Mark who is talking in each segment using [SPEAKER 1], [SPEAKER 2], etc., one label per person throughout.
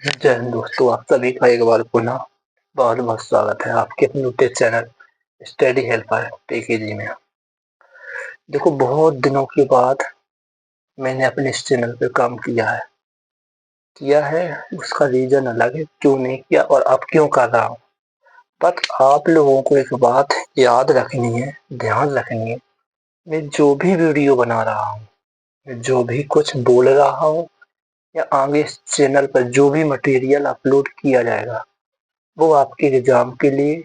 [SPEAKER 1] जय हिंद दोस्तों, आप सभी का एक बार पुनः बहुत बहुत स्वागत है आपके अपने YouTube channel study helper PKG में। देखो, बहुत दिनों के बाद मैंने अपने इस चैनल पे काम किया है। उसका रीजन अलग है, क्यों नहीं किया और अब क्यों कर रहा हूँ। बट आप लोगों को एक बात याद रखनी है, ध्यान रखनी है। मैं जो भी वीडियो बना रहा हूँ, जो भी कुछ बोल रहा हूँ या आगे इस चैनल पर जो भी मटेरियल अपलोड किया जाएगा, वो आपके एग्जाम के लिए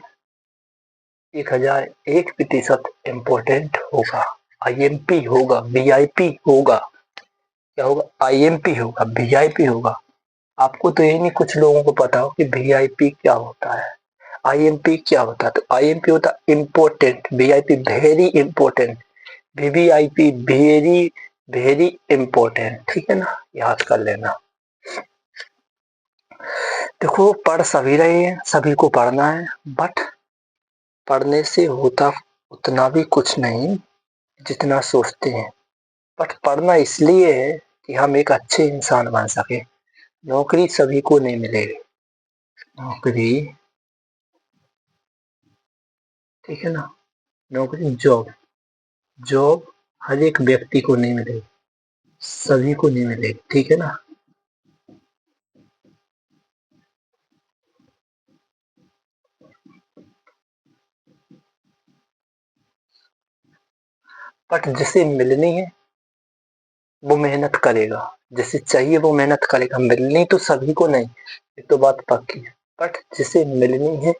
[SPEAKER 1] 1001% इम्पोर्टेंट होगा। आईएमपी होगा, वीआईपी होगा। क्या होगा? आईएमपी होगा, वीआईपी होगा। आपको तो यही नहीं कुछ लोगों को पता हो कि वीआईपी क्या होता है, आईएमपी क्या होता है। तो आईएमपी होता है important, VIP very important, VVIP very very important. ठीक है ना, याद कर लेना। देखो, पढ़ सभी रहे हैं, सभी को पढ़ना है, बट पढ़ने से होता उतना भी कुछ नहीं जितना सोचते हैं। बट पढ़ना इसलिए है कि हम एक अच्छे इंसान बन सके। नौकरी सभी को नहीं मिलेगी, नौकरी, ठीक है ना, नौकरी, जॉब, जॉब हर एक व्यक्ति को नहीं मिलेगी, सभी को नहीं मिलेगी। ठीक है ना। बट जिसे मिलनी है वो मेहनत करेगा, जिसे चाहिए वो मेहनत करेगा। मिलनी तो सभी को नहीं, ये तो बात पक्की है। बट जिसे मिलनी है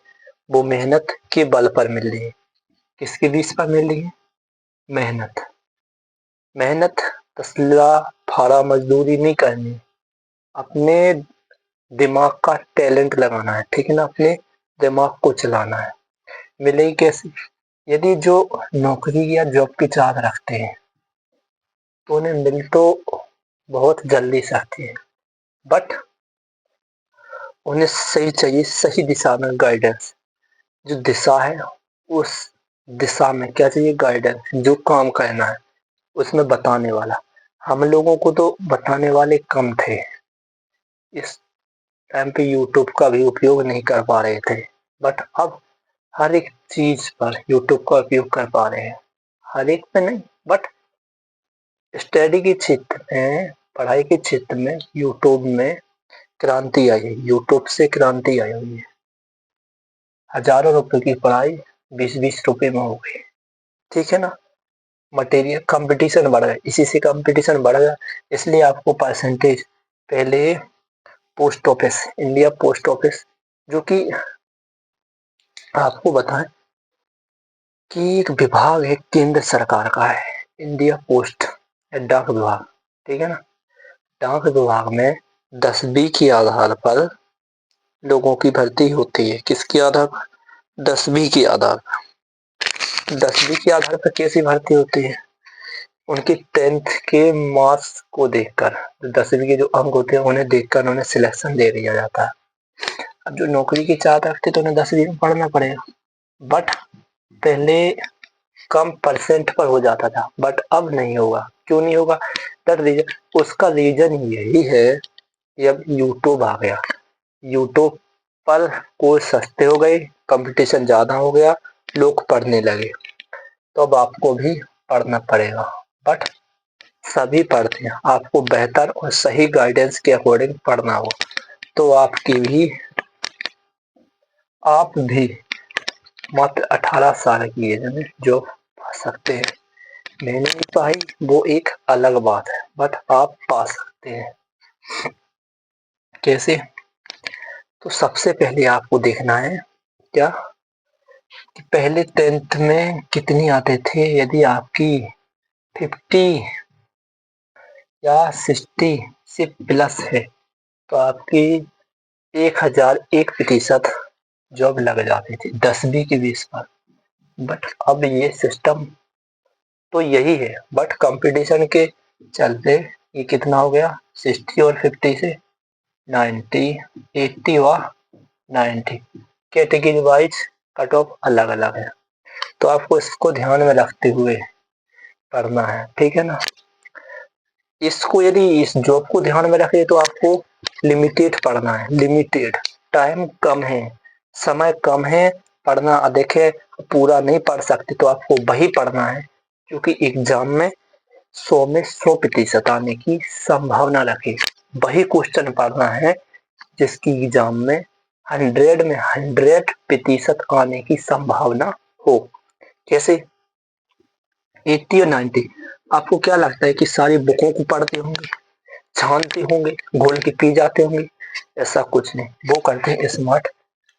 [SPEAKER 1] वो मेहनत के बल पर मिल रही है। किसके बीच पर मिल रही है? मेहनत, मेहनत, तसला फाड़ा मजदूरी नहीं करनी, अपने दिमाग का टैलेंट लगाना है। ठीक है ना, अपने दिमाग को चलाना है। मिलेगी कैसे? यदि जो नौकरी या जॉब की चाह रखते हैं तो उन्हें मिल तो बहुत जल्दी सकती है, बट उन्हें सही चाहिए, सही दिशा में गाइडेंस। जो दिशा है उस दिशा में क्या चाहिए? गाइडेंस। जो काम करना है उसमें बताने वाला। हम लोगों को तो बताने वाले कम थे, इस टाइम पे यूट्यूब का भी उपयोग नहीं कर पा रहे थे। बट अब हर एक चीज पर यूट्यूब का उपयोग कर पा रहे हैं। हर एक पे नहीं, बट स्टडी के क्षेत्र में, पढ़ाई के क्षेत्र में यूट्यूब में क्रांति आई है। यूट्यूब से क्रांति आई हुई है। हजारों रुपए की पढ़ाई 20-20 रुपए में हो गई। ठीक है ना। मटेरियल कंपटीशन बढ़ गया, इसी से कंपटीशन बढ़ गया। इसलिए आपको परसेंटेज, पहले post office, India post office, जो कि आपको बताएं कि एक विभाग है केंद्र सरकार का है, इंडिया पोस्ट डाक विभाग। ठीक है ना। डाक विभाग में 10वीं के आधार पर लोगों की भर्ती होती है। किसके आधार पर? 10वीं के आधार पर। 10वीं के आधार पर कैसी भर्ती होती है? उनके 10th के मार्क्स को देखकर, जो 10वीं के जो अंक होते हैं उन्हें देखकर उन्हें सिलेक्शन दे दिया जाता है। अब जो नौकरी की चाहत रखते तो उन्हें 10वीं में पढ़ना पड़ेगा। बट पहले कम परसेंट पर हो जाता था, बट अब नहीं होगा। क्यों नहीं होगा? दैट रीजन, उसका रीजन यही है कि अब यूट्यूब आ गया। यूट्यूब पर कोर्स सस्ते हो गए, कंपटीशन ज्यादा हो गया, लोग पढ़ने लगे, तो अब आपको भी पढ़ना पड़ेगा। बट सभी पढ़ते हैं, आपको बेहतर और सही गाइडेंस के अकॉर्डिंग पढ़ना हो तो आप भी मात्र 18 साल की एज में जो पा सकते हैं। मैंने नहीं पाई वो एक अलग बात है, बट आप पा सकते हैं। कैसे? तो सबसे पहले आपको देखना है क्या कि पहले 10th में कितनी आते थे। यदि आपकी 50 या 60 से प्लस है तो आपकी 1001% जॉब लग जाती थी 10वीं के बेस पर। बट अब ये सिस्टम तो यही है, बट कंपटीशन के चलते ये कितना हो गया? 60 और 50 से 90, 80 व 90। कैटेगरी वाइज कट ऑफ अलग अलग है, तो आपको इसको ध्यान में रखते हुए पढ़ना है। ठीक है ना। इसको यदि इस जॉब को ध्यान में रखें तो आपको लिमिटेड पढ़ना है, लिमिटेड, टाइम कम है, समय कम है, पढ़ना अधिक है, पूरा नहीं पढ़ सकते तो आपको वही पढ़ना है क्योंकि एग्जाम में 100 में 100% आने की संभावना रखे। वही क्वेश्चन पढ़ना है जिसकी एग्जाम में 100 में 100% आने की संभावना हो। जैसे 80 और 90 आपको क्या लगता है कि सारी बुकों को पढ़ते होंगे, छानते होंगे, घोल के पी जाते होंगे? ऐसा कुछ नहीं, वो करते हैं स्मार्ट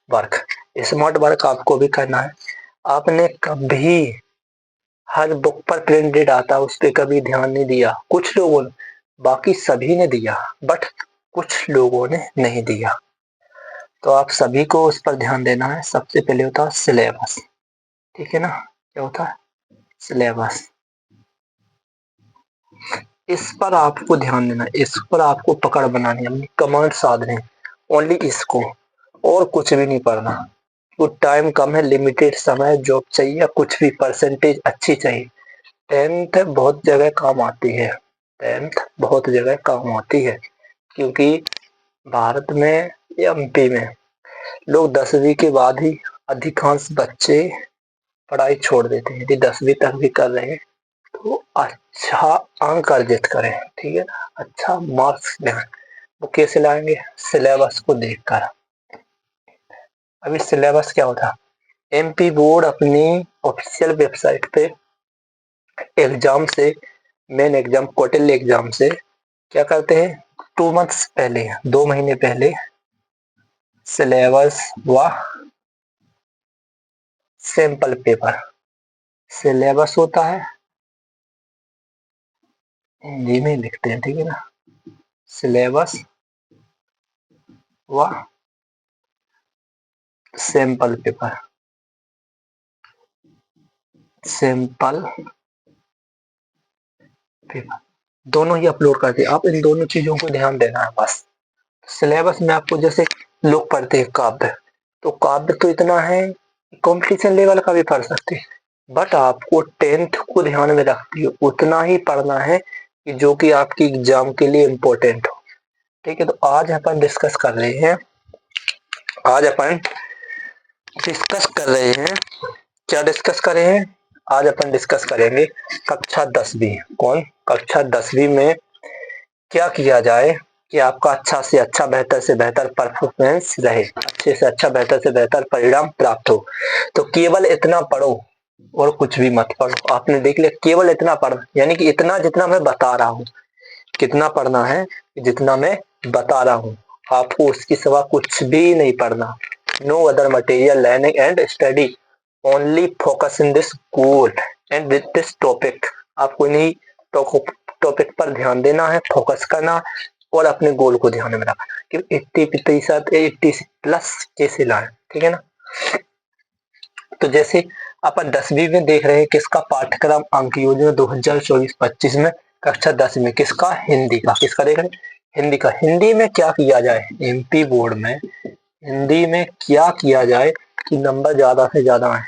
[SPEAKER 1] वर्क। स्मार्ट वर्क आपको भी करना है। आपने कभी हर बुक पर प्रिंटेड आता उस पर कभी ध्यान नहीं दिया, कुछ लोगों ने, बाकी सभी ने दिया बट कुछ लोगों ने नहीं दिया। तो आप सभी को उस पर ध्यान देना है। सबसे पहले होता है सिलेबस, ठीक है ना? क्या होता है? सिलेबस। इस पर आपको ध्यान देना है, इस पर आपको पकड़ बनानी है, अपनी कमांड साधनी, ओनली इसको, और कुछ भी नहीं पढ़ना। तो टाइम कम है, लिमिटेड समय, जॉब चाहिए या कुछ भी, परसेंटेज अच्छी चाहिए। 10th बहुत जगह काम आती है, 10th बहुत जगह काम आती है क्योंकि भारत में या एमपी में लोग 10वीं के बाद ही अधिकांश बच्चे पढ़ाई छोड़ देते हैं। यदि 10वीं तक भी कर रहे हैं तो अच्छा अंक अर्जित करें, ठीक है ना, अच्छा मार्क्स लें। वो कैसे लाएंगे? सिलेबस को देखकर। अभी सिलेबस क्या होता है? एमपी बोर्ड अपनी ऑफिशियल वेबसाइट पे एग्जाम से, मेन एग्जाम क्वार्टरली एग्जाम से क्या करते हैं, 2 मंथ्स पहले, 2 महीने पहले सिलेबस व सैंपल पेपर, सिलेबस होता है, हिंदी में लिखते हैं, ठीक है ना, सिलेबस व सैंपल पेपर, सैंपल पेपर दोनों ही अपलोड करते हैं। आप इन दोनों चीजों को ध्यान देना है बस। सिलेबस में आपको, जैसे लोग पढ़ते हैं काव्य, तो काव्य तो इतना है कंपटीशन लेवल का भी पढ़ सकते हैं, बट आपको 10th को ध्यान में रखते हुए उतना ही पढ़ना है कि जो कि आपकी एग्जाम के लिए इम्पोर्टेंट हो, ठीक है? तो आज अपन डिस्कस कर रहे हैं, आज अपन डिस्कस कर रहे हैं, क्या डिस्कस कर रहे हैं? आज अपन डिस्कस करेंगे कक्षा 10वीं। कौन? कक्षा 10वीं में क्या किया जाए कि आपका अच्छा से अच्छा, बेहतर से बेहतर परफॉर्मेंस रहे, अच्छे से अच्छा, बेहतर से बेहतर परिणाम प्राप्त हो। तो केवल इतना पढ़ो और कुछ भी मत पढ़ो। आपने देख लिया, केवल इतना पढ़, यानी कि इतना जितना मैं बता रहा हूँ। कितना पढ़ना है? जितना मैं बता रहा हूँ। आपको उसके सिवा कुछ भी नहीं पढ़ना। No other material learning and study, only focus in this goal and with this topic. आपको इन्हीं टॉपिक पर ध्यान देना है, फोकस करना और अपने गोल को ध्यान में रखना कि 80% 80+ कैसे लाए, ठीक है ना? तो जैसे अपन 10वीं में देख रहे हैं किसका पाठ्यक्रम, अंक योजना 2024-25 में कक्षा 10 में किसका? हिंदी का। किसका देख रहे हैं? हिंदी का। हिंदी में क्या किया जाए एमपी बोर्ड में, हिंदी में क्या किया जाए कि नंबर ज्यादा से ज्यादा आए?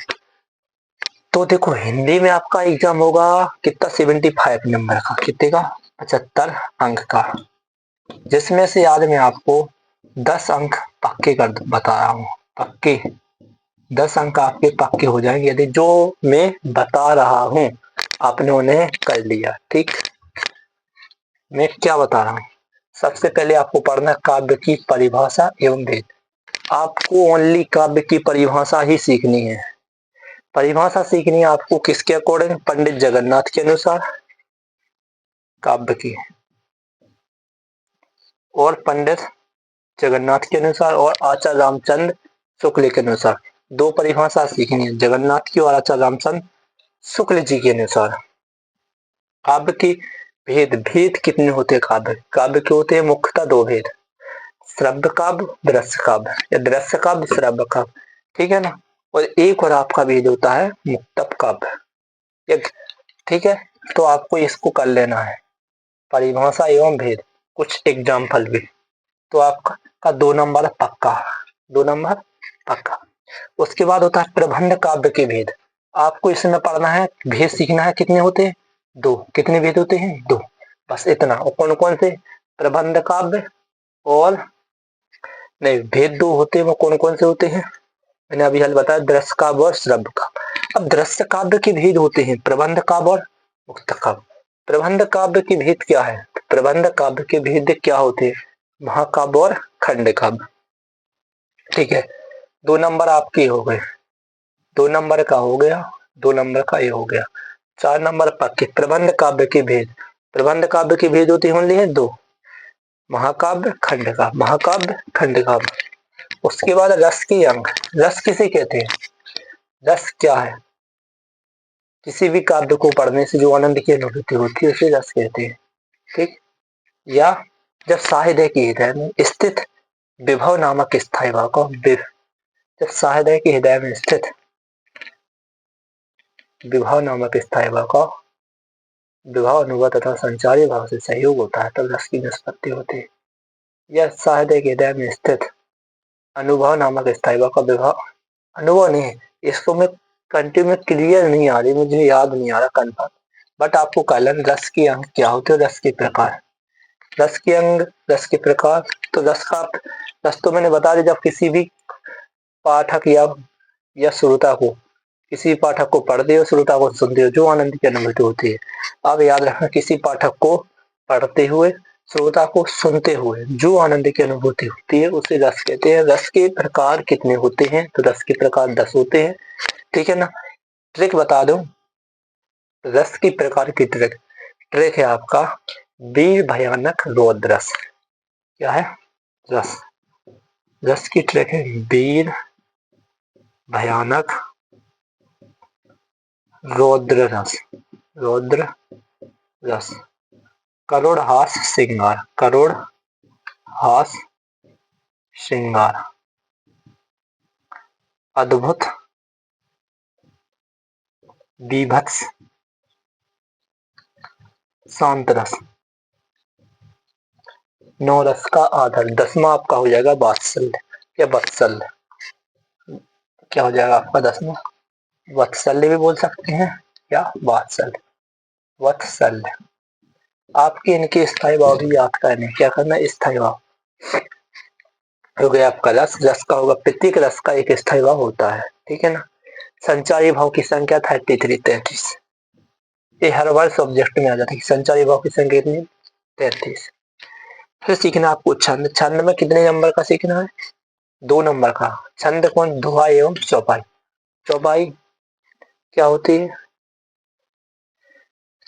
[SPEAKER 1] तो देखो, हिंदी में आपका एग्जाम होगा कितना, 75 नंबर का, कितने का? 75 अंक का, जिसमें से आज मैं आपको 10 अंक पक्के कर बता रहा हूँ, पक्के 10 अंक आपके पक्के हो जाएंगे यदि जो मैं बता रहा हूँ आपने उन्हें कर लिया, ठीक? मैं क्या बता रहा हूँ? सबसे पहले आपको पढ़ना काव्य की परिभाषा एवं भेद। आपको ओनली काव्य की परिभाषा ही सीखनी है। परिभाषा सीखनी है आपको किसके अकॉर्डिंग? पंडित जगन्नाथ के अनुसार काव्य की, और पंडित जगन्नाथ के अनुसार और आचार्य रामचंद्र शुक्ल के अनुसार। दो परिभाषा सीखनी है, जगन्नाथ की और आचार्य रामचंद्र शुक्ल जी के अनुसार। काव्य की भेद, भेद कितने होते हैं काव्य? काव्य के होते हैं मुख्यतः 2 भेद, श्रव्य काव्य, दृश्य काव्य, या दृश्य काव्य, श्रव्य काव्य, ठीक है ना? और एक और आपका भेद होता है मुक्तक काव्य, ठीक है? तो आपको इसको कर लेना है, परिभाषा एवं भेद, कुछ एग्जाम्पल भी। तो आपका 2 नंबर पक्का, 2 नंबर पक्का। उसके बाद होता है प्रबंध काव्य के भेद। आपको इसमें पढ़ना है, भेद सीखना है, कितने होते हैं? 2। कितने भेद होते हैं? 2। बस इतना। और कौन कौन से प्रबंध काव्य और नहीं भेद दो होते हैं, वो कौन कौन से होते हैं? मैंने अभी हल बताया, दृश्य काव्य और श्रव्य काव्य। अब दृश्य काव्य के भेद होते हैं प्रबंध काव्य और मुक्त काव्य। प्रबंध काव्य के भेद क्या है? प्रबंध काव्य के भेद क्या होते हैं? महाकाव्य और खंड काव्य। ठीक है, 2 नंबर आपके हो गए, 2 नंबर का हो गया, 2 नंबर का ये हो गया, 4 नंबर पक्के। प्रबंध काव्य के भेद, प्रबंध काव्य के भेद होते हैं ओनली है 2, महाकाव्य खंड काव्य, महाकाव्य खंड काव्य। उसके बाद रस के अंग, रस किसे कहते हैं? रस क्या है? किसी भी काव्य को पढ़ने से जो आनंद की अनुभूति होती है उसे रस कहते हैं। ठीक, या जब साहित्य के हृदय में स्थित विभव नामक स्थायी भाव को, जब साहित्य के हृदय में स्थित विभव नामक स्थायी भाव का विभव अनुभव तथा संचारी भाव से सहयोग होता है तब रस की निष्पत्ति होती है। यह साहित्य के हृदय में स्थित अनुभव नामक स्थायी भाव का विभव अनुभव नहीं है, इसको मैं कंटिन्यू में क्लियर नहीं आ रही, मुझे याद नहीं आ रहा कन्फर्म, बट आपको कलन रस के अंग क्या होते हैं, रस के प्रकार, रस के अंग, रस के प्रकार। तो रस तो मैंने बता दिया, जब किसी भी पाठक या श्रोता को, किसी पाठक को पढ़ते हो श्रोता को सुनते हो जो आनंद की अनुभूति होती है। अब याद रखना, किसी पाठक को पढ़ते हुए श्रोता को सुनते हुए जो आनंद की अनुभूति होती है उसे रस कहते हैं। रस के प्रकार कितने होते हैं? तो रस के प्रकार 10 होते हैं। ठीक है ना। ट्रिक बता दूं, रस की प्रकार की ट्रिक है आपका वीर भयानक रौद्र रस। क्या है? रस, रस की ट्रिक है वीर भयानक रौद्र रस, रौद्र रस। करुण हास श्रृंगार, करुण हास श्रृंगार। अद्भुत बीभत्स शांत रस। 9 रस का आधार। 10वां आपका हो जाएगा वात्सल्य या वत्सल्य। क्या हो जाएगा आपका 10वां? वत्सल्य भी बोल सकते हैं या वात्सल्य, वत्सल्य। आपके इनके स्थायी भाव भी याद करने, क्या करना है? स्थायी भाव हो गया आपका रस, रस का होगा प्रत्येक रस का एक स्थायी भाव होता है। ठीक है ना। संचारी भाव की संख्या 33, 33। ये हर बार सब्जेक्ट में आ जाता है। संचारी भाव की संख्या कितनी? 33। फिर सीखना आपको छंद। छंद में कितने नंबर का सीखना है? 2 नंबर का। छंद कौन? दोहा एवं चौपाई। चौपाई क्या होती है?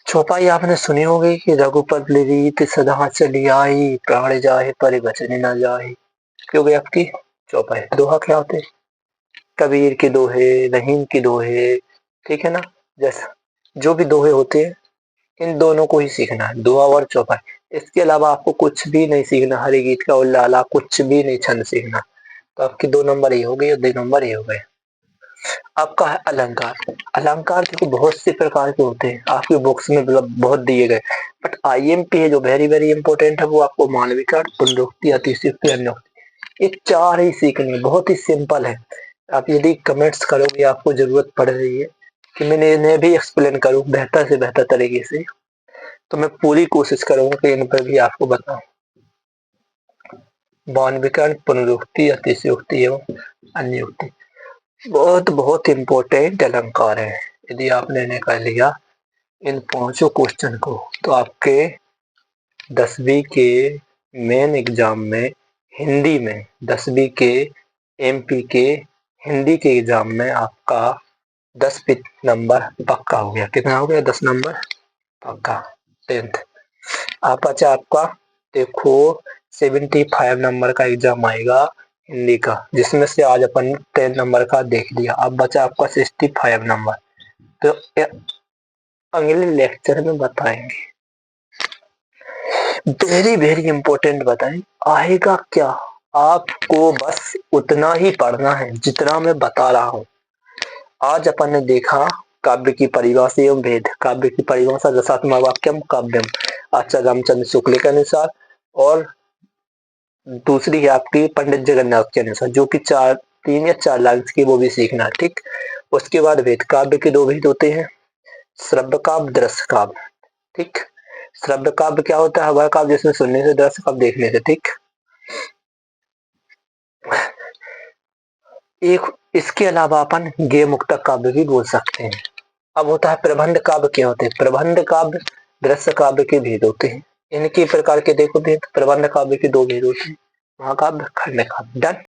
[SPEAKER 1] चौपाई आपने सुनी होगी कि रघुपति रीत सदा चली आई, प्राण जाए पर बचन न जाए, क्यों गई आपकी चौपाई। दोहा क्या होते हैं? कबीर के दोहे, रहीम के दोहे। ठीक है ना। जैसा जो भी दोहे होते हैं इन दोनों को ही सीखना है, दोहा और चौपाई। इसके अलावा आपको कुछ भी नहीं सीखना, हरि गीत का उल्लाला कुछ भी नहीं छंद सीखना। तो आपके 2 नंबर ही हो गए और 2 नंबर ही हो गए। आपका है अलंकार। अलंकार देखो बहुत से प्रकार के होते हैं, आपकी बुक्स में बहुत दिए गए, बट आईएमपी है जो वेरी वेरी इंपॉर्टेंट है वो आपको मालविका, पुनरुक्ति, अतिशयोक्ति, अन्योक्ति, ये 4 ही सीखने, बहुत ही सिंपल है। आप यदि कमेंट्स करोगे आपको जरूरत पड़ रही है कि मैंने इन्हें भी एक्सप्लेन करूं बेहतर से बेहतर तरीके से, तो मैं पूरी कोशिश करूंगा कि इन पर भी आपको बताऊं। मालविका, पुनरुक्ति, अतिशयोक्ति एवं अन्योक्ति बहुत बहुत इंपॉर्टेंट अलंकार है। यदि आपने इन्हें कर लिया इन 5 क्वेश्चन को तो आपके 10वीं के मेन एग्जाम में हिंदी में, 10वीं के एमपी के हिंदी के एग्जाम में आपका 10 नंबर पक्का हो गया। कितना हो गया? 10 नंबर पक्का। 10th आप अच्छा आपका देखो 75 नंबर का एग्जाम आएगा हिंदी का, जिसमें से आज अपन 10 नंबर का देख लिया। अब बचा आपका 65 नंबर। तो अगले लेक्चर में बताएंगे, वेरी वेरी इंपॉर्टेंट बताएं आएगा क्या। आपको बस उतना ही पढ़ना है जितना मैं बता रहा हूं। आज अपन ने देखा काव्य की परिभाषा एवं भेद। काव्य की परिभाषा रसात्मक वाक्यम काव्यम आचार्य रामचंद्र शुक्ल के अनुसार, और दूसरी है आपकी पंडित जगन्नाथ के अनुसार, जो कि 3 या 4 लाइन्स की, वो भी सीखना। ठीक। उसके बाद वेद। काव्य के 2 भेद होते हैं, श्रव्य काव्य, दृश्य काव्य। ठीक। श्रव्य काव्य क्या होता है? वह काव्य जिसमें सुनने से, दृश्य काव्य देखने से। ठीक, एक इसके अलावा अपन गेय मुक्तक काव्य भी बोल सकते हैं। अब होता है प्रबंध काव्य। क्या होते हैं? प्रबंध काव्य दृश्य काव्य के भेद होते हैं। इनके प्रकार के देखो भेद, प्रबंध काव्य के दो भेद होते हैं, महाकाव्य, खंड काव्य। डन।